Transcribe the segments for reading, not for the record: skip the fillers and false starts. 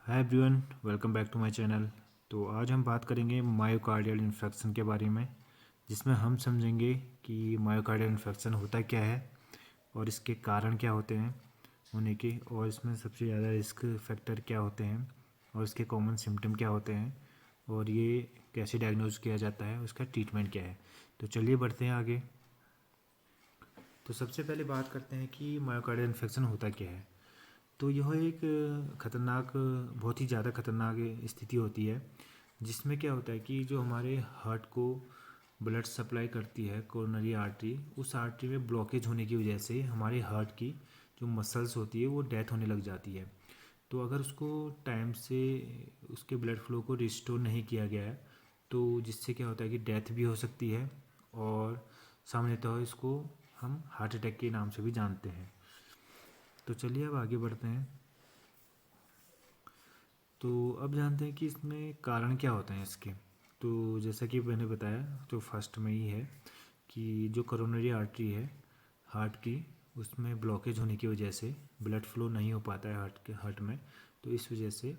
Hi everyone, welcome back to my channel. तो आज हम बात करेंगे मायोकार्डियल इन्फेक्शन के बारे में, जिसमें हम समझेंगे कि मायोकार्डियल इन्फेक्शन होता क्या है और इसके कारण क्या होते हैं होने के, और इसमें सबसे ज़्यादा रिस्क फैक्टर क्या होते हैं और इसके कॉमन सिम्टम क्या होते हैं और ये कैसे डायग्नोज किया जाता है, उसका ट्रीटमेंट क्या है। तो चलिए बढ़ते हैं आगे। तो सबसे पहले बात करते हैं कि मायोकार्डियल इन्फेक्शन होता क्या है। तो यह एक ख़तरनाक, बहुत ही ज़्यादा ख़तरनाक स्थिति होती है, जिसमें क्या होता है कि जो हमारे हार्ट को ब्लड सप्लाई करती है कोरोनरी आर्टरी, उस आर्टरी में ब्लॉकेज होने की वजह से हमारे हार्ट की जो मसल्स होती है वो डेथ होने लग जाती है। तो अगर उसको टाइम से उसके ब्लड फ्लो को रिस्टोर नहीं किया गया है, तो जिससे क्या होता है कि डेथ भी हो सकती है, और सामान्यतः इसको हम हार्ट अटैक के नाम से भी जानते हैं। तो चलिए अब आगे बढ़ते हैं। तो अब जानते हैं कि इसमें कारण क्या होते हैं इसके। तो जैसा कि मैंने बताया, तो फर्स्ट में ही है कि जो कोरोनरी आर्टरी है हार्ट की, उसमें ब्लॉकेज होने की वजह से ब्लड फ्लो नहीं हो पाता है हार्ट में। तो इस वजह से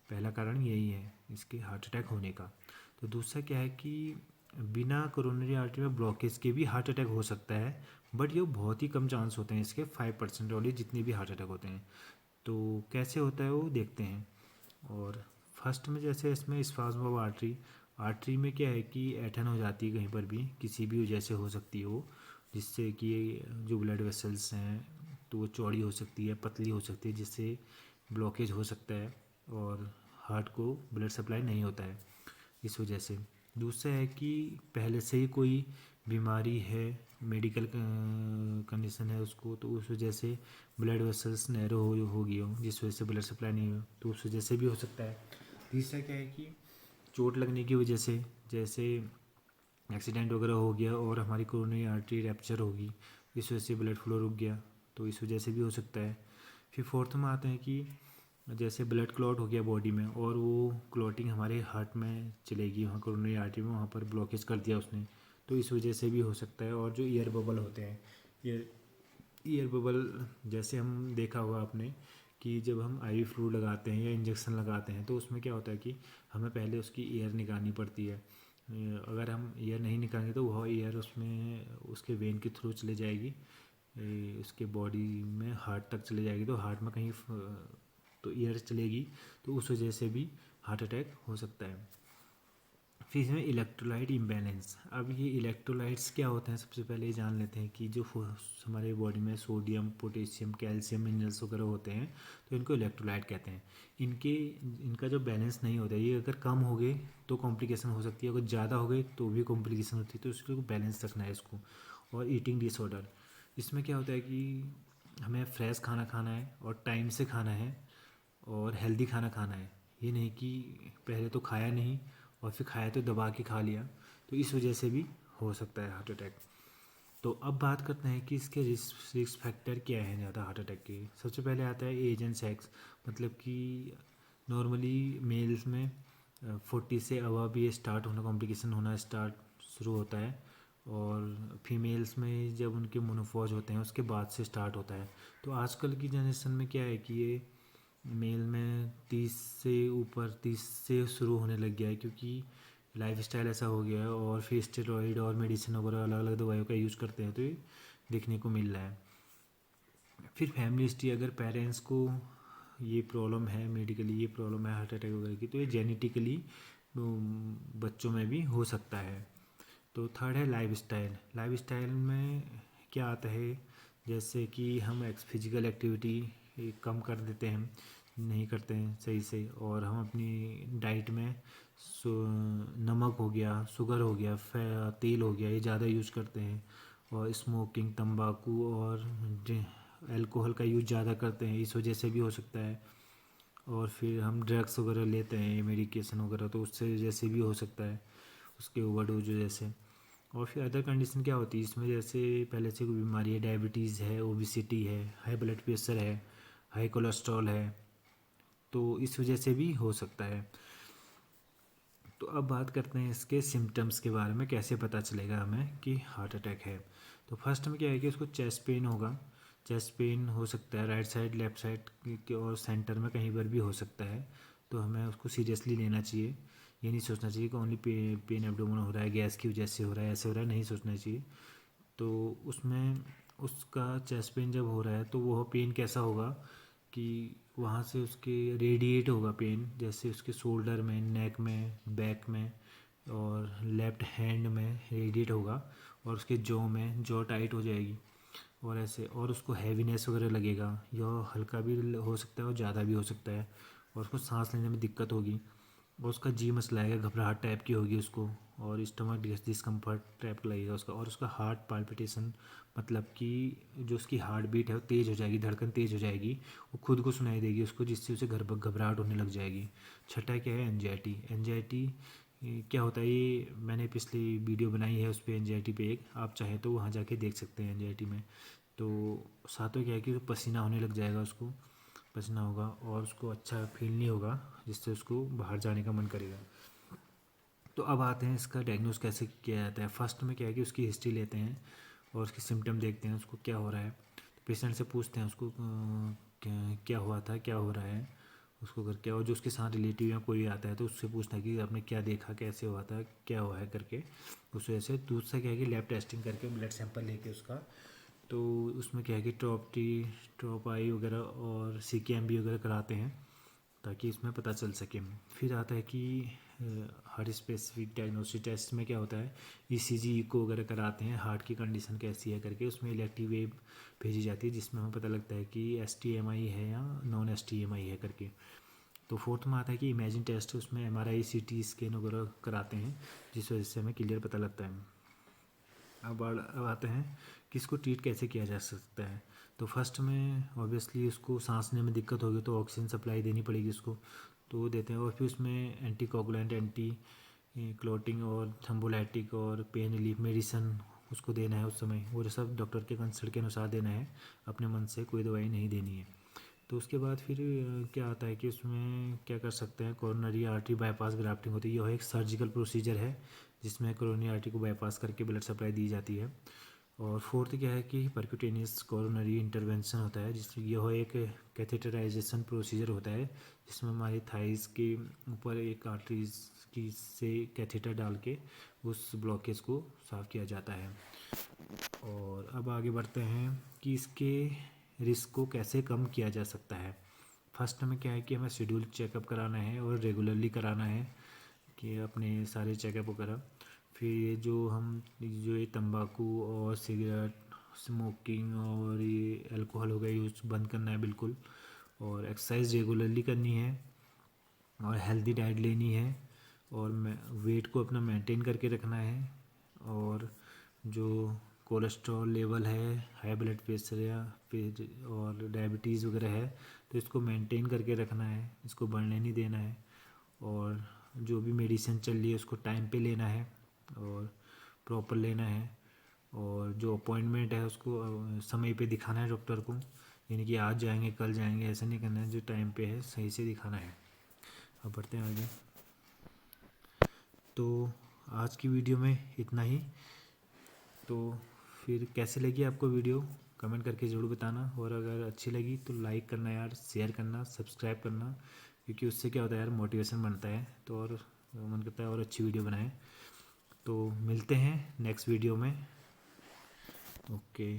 पहला कारण यही है इसके हार्ट अटैक होने का। तो दूसरा क्या है कि बिना कोरोनरी आर्टरी में ब्लॉकेज के भी हार्ट अटैक हो सकता है, बट ये बहुत ही कम चांस होते हैं इसके, 5% वाले जितने भी हार्ट अटैक होते हैं। तो कैसे होता है वो देखते हैं। और फर्स्ट में जैसे इसमें स्पाज्म ऑफ आर्टरी, आर्टरी में क्या है कि ऐठन हो जाती है, कहीं पर भी किसी भी वजह से हो सकती है वो, जिससे कि जो ब्लड वेसल्स हैं तो वो चौड़ी हो सकती है, पतली हो सकती है, जिससे ब्लॉकेज हो सकता है और हार्ट को ब्लड सप्लाई नहीं होता है इस वजह से। दूसरा है कि पहले से ही कोई बीमारी है, मेडिकल कंडीशन है उसको, तो उस वजह से ब्लड वेसल्स नैरो हो गई हो, जिस वजह से ब्लड सप्लाई नहीं हो, तो उस वजह से भी हो सकता है। तीसरा क्या है कि चोट लगने की वजह से, जैसे एक्सीडेंट वगैरह हो गया और हमारी कोरोनरी आर्टरी रैप्चर होगी, इस वजह से ब्लड फ्लो रुक गया, तो इस वजह से भी हो सकता है। फिर फोर्थ में आते हैं कि जैसे ब्लड क्लॉट हो गया बॉडी में, और वो क्लॉटिंग हमारे हार्ट में चलेगी, वहाँ कोरोनरी आर्टरी में, वहाँ पर ब्लॉकेज कर दिया उसने, तो इस वजह से भी हो सकता है। और जो ईयर बबल होते हैं, ईयर ईयर बबल, जैसे हम देखा होगा आपने कि जब हम आईवी फ्लूइड लगाते हैं या इंजेक्शन लगाते हैं, तो उसमें क्या होता है कि हमें पहले उसकी एयर निकालनी पड़ती है। अगर हम एयर नहीं निकालेंगे तो वह एयर उसमें उसके वेन के थ्रू चले जाएगी, उसके बॉडी में हार्ट तक चले जाएगी, तो हार्ट में कहीं तो एयर चलेगी, तो उस वजह से भी हार्ट अटैक हो सकता है। फिर इसमें इलेक्ट्रोलाइट इम्बैलेंस। अब ये इलेक्ट्रोलाइट्स क्या होते हैं, सबसे पहले ये जान लेते हैं कि जो हमारे बॉडी में सोडियम, पोटेशियम, कैल्शियम मिनरल्स वगैरह होते हैं, तो इनको इलेक्ट्रोलाइट कहते हैं। इनके इनका जो बैलेंस नहीं होता है, ये अगर कम हो गए तो कॉम्प्लिकेशन हो सकती है, अगर ज़्यादा हो गए तो भी कॉम्प्लिकेशन होती है, तो इसको बैलेंस रखना है इसको। और ईटिंग डिसऑर्डर, इसमें क्या होता है कि हमें फ्रेश खाना खाना है और टाइम से खाना है और हेल्दी खाना खाना है। ये नहीं कि पहले तो खाया नहीं और फिर खाया तो दबा के खा लिया, तो इस वजह से भी हो सकता है हार्ट अटैक। तो अब बात करते हैं कि इसके रिस्क फैक्टर क्या है ज़्यादा हार्ट अटैक के। सबसे पहले आता है एज एंड सेक्स, मतलब कि नॉर्मली मेल्स में 40 से अबव ये स्टार्ट होना, कॉम्प्लिकेशन होना स्टार्ट शुरू होता है, और फीमेल्स में जब उनके मोनोपॉज होते हैं उसके बाद से स्टार्ट होता है। तो आजकल की जनरेशन में क्या है कि ये मेल में 30 से ऊपर, 30 से शुरू होने लग गया है, क्योंकि लाइफ स्टाइल ऐसा हो गया है, और फिर स्टेरॉइड और मेडिसिन वगैरह अलग अलग दवाइयों का यूज़ करते हैं, तो ये देखने को मिल रहा है। फिर फैमिली हिस्ट्री, अगर पेरेंट्स को ये प्रॉब्लम है, मेडिकली ये प्रॉब्लम है हार्ट अटैक वगैरह की, तो ये जेनेटिकली बच्चों में भी हो सकता है। तो थर्ड है लाइफ स्टाइल। लाइफ स्टाइल में क्या आता है, जैसे कि हम फिजिकल एक्टिविटी कम कर देते हैं, नहीं करते हैं सही से, और हम अपनी डाइट में नमक हो गया, शुगर हो गया, तेल हो गया, ये ज़्यादा यूज करते हैं, और स्मोकिंग, तंबाकू और अल्कोहल का यूज ज़्यादा करते हैं, इस वजह से भी हो सकता है। और फिर हम ड्रग्स वगैरह लेते हैं, मेडिकेशन वगैरह, तो उससे जैसे भी हो सकता है, उसके ओवरडोज जैसे। और फिर अदर कंडीशन क्या होती है इसमें, जैसे पहले से कोई बीमारी है, डायबिटीज़ है, ओबिसिटी है, हाई ब्लड प्रेशर है, हाई कोलेस्ट्रॉल है, तो इस वजह से भी हो सकता है। तो अब बात करते हैं इसके सिम्टम्स के बारे में, कैसे पता चलेगा हमें कि हार्ट अटैक है। तो फर्स्ट में क्या है कि उसको चेस्ट पेन होगा, चेस्ट पेन हो सकता है राइट साइड, लेफ्ट साइड के और सेंटर में कहीं पर भी हो सकता है। तो हमें उसको सीरियसली लेना चाहिए। ये नहीं सोचना चाहिए कि ओनली पेन एब्डोमेन हो रहा है, गैस की वजह से हो रहा है, ऐसे हो रहा है, नहीं सोचना चाहिए। तो उसमें उसका चेस्ट पेन जब हो रहा है तो वो पेन कैसा होगा कि वहाँ से उसके रेडिएट होगा पेन, जैसे उसके शोल्डर में, नेक में, बैक में और लेफ्ट हैंड में रेडिएट होगा, और उसके जॉ टाइट हो जाएगी, और ऐसे, और उसको हैवीनेस वगैरह लगेगा, यह हल्का भी हो सकता है और ज़्यादा भी हो सकता है, और उसको सांस लेने में दिक्कत होगी, और उसका जी मचलाएगा, घबराहट टाइप की होगी उसको, और स्टमक डिस्कम्फर्ट टाइप लगेगा उसका, और उसका हार्ट पाल्पिटेशन, मतलब कि जो उसकी हार्ट बीट है वो तेज़ हो जाएगी, धड़कन तेज़ हो जाएगी, वो खुद को सुनाई देगी उसको, जिससे उसे घबराहट होने लग जाएगी। छठा क्या है, एनजाइटी। एनजाइटी क्या होता है, ये मैंने पिछली वीडियो बनाई है उस पर, एनजाइटी पे एक, आप चाहें तो वहाँ जाके देख सकते हैं एनजाइटी में। तो सातों क्या है कि पसीना होने लग जाएगा उसको, पसीना होगा और उसको अच्छा फील नहीं होगा, जिससे उसको बाहर जाने का मन करेगा। तो अब आते हैं इसका डायग्नोस कैसे किया जाता है। फर्स्ट में क्या है कि उसकी हिस्ट्री लेते हैं और उसके सिम्टम देखते हैं, उसको क्या हो रहा है, तो पेशेंट से पूछते हैं उसको क्या हुआ था, क्या हो रहा है उसको करके, और जो उसके साथ रिलेटिव या कोई आता है तो उससे पूछना है कि आपने क्या देखा, कैसे हुआ था, क्या हुआ है करके। उस वजह से दूसरा क्या है कि लैब टेस्टिंग करके ब्लड सैंपल लेके उसका, तो उसमें क्या है कि ट्रॉप आई वगैरह और CKMB वगैरह कराते हैं, ताकि इसमें पता चल सके। फिर आता है कि हर स्पेसिफिक डायग्नोस्टिक टेस्ट में क्या होता है, ECG इको वगैरह कराते हैं, हार्ट की कंडीशन कैसी है करके, उसमें इलेक्ट्रिक वेव भेजी जाती है, जिसमें हमें पता लगता है कि STMI है या नॉन STMI है करके। तो फोर्थ में आता है कि इमेजिन टेस्ट, उसमें MRI CT स्कैन वगैरह कराते हैं, जिस वजह से हमें क्लियर पता लगता है। अब आते हैं कि इसको ट्रीट कैसे किया जा सकता है। तो फर्स्ट में ऑब्वियसली उसको सांस लेने में दिक्कत होगी तो ऑक्सीजन सप्लाई देनी पड़ेगी उसको, तो वो देते हैं। और फिर उसमें एंटी कोगुलेंट, एंटी क्लॉटिंग और थम्बोलाइटिक और पेन रिलीफ मेडिसन उसको देना है उस समय, वो सब डॉक्टर के कंसल्ट के अनुसार देना है, अपने मन से कोई दवाई नहीं देनी है। तो उसके बाद फिर क्या आता है कि उसमें क्या कर सकते हैं, कोरोनरी आर्टरी बाईपास ग्राफ्टिंग होती है, यह एक सर्जिकल प्रोसीजर है जिसमें कोरोनरी आर्टरी को बाईपास करके ब्लड सप्लाई दी जाती है। और फोर्थ क्या है कि परक्यूटेनियस कोरोनरी इंटरवेंशन होता है, जिसमें यह एक कैथेटराइजेशन प्रोसीजर होता है, जिसमें हमारी थाइस के ऊपर एक आर्टरीज की से कैथेटर डाल के उस ब्लॉकेज को साफ़ किया जाता है। और अब आगे बढ़ते हैं कि इसके रिस्क को कैसे कम किया जा सकता है। फर्स्ट में क्या है कि हमें शेड्यूल चेकअप कराना है और रेगुलरली कराना है कि अपने सारे चेकअप वगैरह। फिर ये तंबाकू और सिगरेट, स्मोकिंग और ये अल्कोहल हो गया यूज बंद करना है बिल्कुल, और एक्सरसाइज रेगुलरली करनी है, और हेल्दी डाइट लेनी है, और वेट को अपना मेंटेन करके रखना है, और जो कोलेस्ट्रॉल लेवल है, हाई ब्लड प्रेशर या फिर और डायबिटीज़ वगैरह है, तो इसको मेंटेन करके रखना है, इसको बढ़ने नहीं देना है, और जो भी मेडिसिन चल रही है उसको टाइम पे लेना है और प्रॉपर लेना है, और जो अपॉइंटमेंट है उसको समय पे दिखाना है डॉक्टर को, यानी कि आज जाएंगे कल जाएंगे ऐसा नहीं करना है, जो टाइम पे है सही से दिखाना है। अब बढ़ते हैं आगे। तो आज की वीडियो में इतना ही। तो फिर कैसी लगी आपको वीडियो, कमेंट करके ज़रूर बताना, और अगर अच्छी लगी तो लाइक करना यार, शेयर करना, सब्सक्राइब करना, क्योंकि उससे क्या होता है यार, मोटिवेशन बनता है, तो और मन करता है और अच्छी वीडियो बनाएं। तो मिलते हैं नेक्स्ट वीडियो में। ओके।